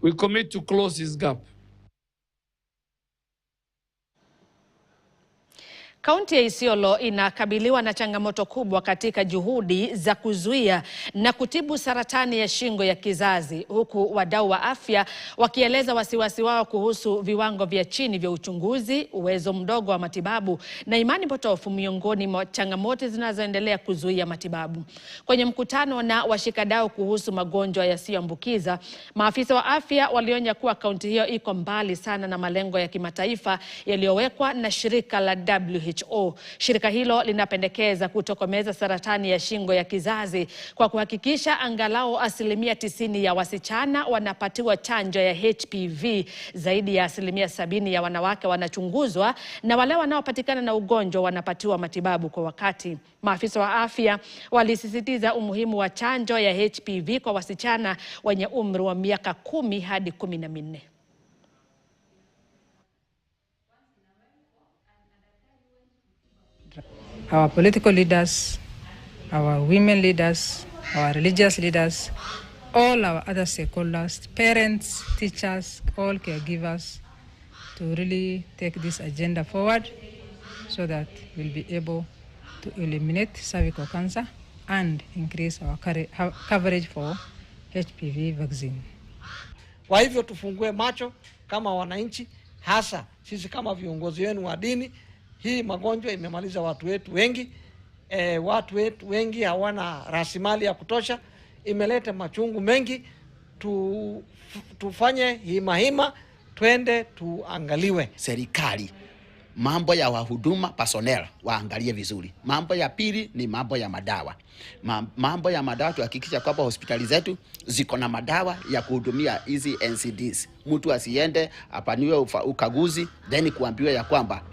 We commit to close this gap. Kaunti ya Isiolo inakabiliwa na changamoto kubwa katika juhudi za kuzuia na kutibu saratani ya shingo ya kizazi, huku wadau wa afya wakieleza wasiwasi wao kuhusu viwango vya chini vya uchunguzi, uwezo mdogo wa matibabu na imani potofu miongoni mwa changamoto zinazoendelea kuzuia matibabu. Kwenye mkutano na washikadau kuhusu magonjwa yasiyoambukiza, maafisa wa afya walionya kuwa kaunti hiyo iko mbali sana na malengo ya kimataifa yaliyowekwa na shirika la WHO. Shirika hilo linapendekeza kutokomeza saratani ya shingo ya kizazi kwa kuhakikisha angalau 90% ya wasichana wanapatiwa chanjo ya HPV, zaidi ya 70% ya wanawake wanachunguzwa na wale wanaopatikana na ugonjwa wanapatiwa matibabu kwa wakati. Maafisa wa afya walisisitiza umuhimu wa chanjo ya HPV kwa wasichana wenye umri wa miaka 10 hadi 14. Our political leaders, our women leaders, our religious leaders, all our other stakeholders, parents, teachers, all caregivers, to really take this agenda forward so that we'll be able to eliminate cervical cancer and increase our coverage for HPV vaccine. Kwa hivyo tufungue macho kama wananchi, hasa sisi kama viongozi wenu wa dini. Hii magonjwa imemaliza watu wetu wengi. Watu wetu wengi hawana rasilimali ya kutosha. Imeleta machungu mengi. Tufanye hima, twende tuangaliwe. Serikali, mambo ya wahuduma personnel waangalie vizuri. Mambo ya pili ni mambo ya madawa. Mambo ya madawa tuhakikisha kwamba hospitali zetu ziko na madawa ya kuhudumia hizi NCDs. Mtu asiende apaniwe ukaguzi then kuambiwa ya kwamba